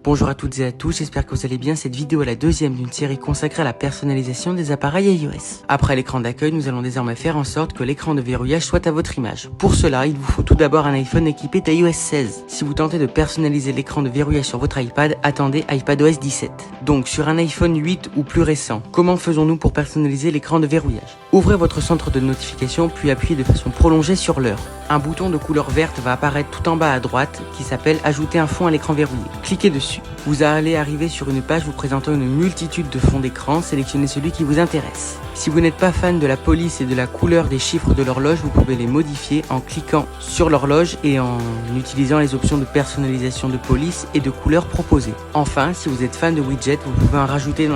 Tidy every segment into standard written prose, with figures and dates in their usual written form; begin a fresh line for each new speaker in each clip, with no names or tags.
Bonjour à toutes et à tous, j'espère que vous allez bien. Cette vidéo est la deuxième d'une série consacrée à la personnalisation des appareils iOS. Après l'écran d'accueil, nous allons désormais faire en sorte que l'écran de verrouillage soit à votre image. Pour cela, il vous faut tout d'abord un iPhone équipé d'iOS 16. Si vous tentez de personnaliser l'écran de verrouillage sur votre iPad, attendez iPadOS 17. Donc sur un iPhone 8 ou plus récent, comment faisons-nous pour personnaliser l'écran de verrouillage? Ouvrez votre centre de notification puis appuyez de façon prolongée sur l'heure. Un bouton de couleur verte va apparaître tout en bas à droite qui s'appelle Ajouter un fond à l'écran verrouillé. Cliquez dessus. Vous allez arriver sur une page vous présentant une multitude de fonds d'écran, sélectionnez celui qui vous intéresse. Si vous n'êtes pas fan de la police et de la couleur des chiffres de l'horloge, vous pouvez les modifier en cliquant sur l'horloge et en utilisant les options de personnalisation de police et de couleurs proposées. Enfin, si vous êtes fan de widgets, vous pouvez en rajouter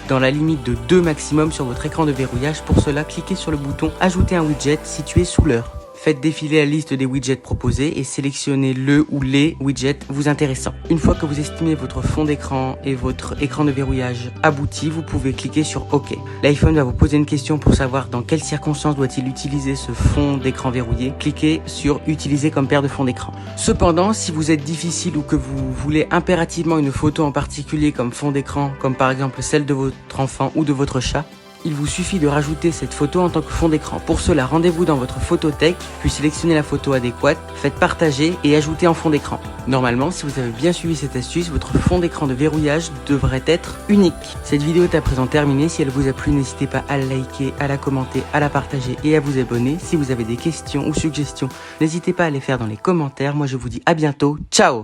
dans la limite de 2 maximum sur votre écran de verrouillage. Pour cela, cliquez sur le bouton Ajouter un widget situé sous l'heure. Faites défiler la liste des widgets proposés et sélectionnez le ou les widgets vous intéressant. Une fois que vous estimez votre fond d'écran et votre écran de verrouillage abouti, vous pouvez cliquer sur OK. L'iPhone va vous poser une question pour savoir dans quelles circonstances doit-il utiliser ce fond d'écran verrouillé. Cliquez sur Utiliser comme paire de fond d'écran. Cependant, si vous êtes difficile ou que vous voulez impérativement une photo en particulier comme fond d'écran, comme par exemple celle de votre enfant ou de votre chat, il vous suffit de rajouter cette photo en tant que fond d'écran. Pour cela, rendez-vous dans votre photothèque, puis sélectionnez la photo adéquate, faites partager et ajoutez en fond d'écran. Normalement, si vous avez bien suivi cette astuce, votre fond d'écran de verrouillage devrait être unique. Cette vidéo est à présent terminée. Si elle vous a plu, n'hésitez pas à la liker, à la commenter, à la partager et à vous abonner. Si vous avez des questions ou suggestions, n'hésitez pas à les faire dans les commentaires. Moi, je vous dis à bientôt. Ciao!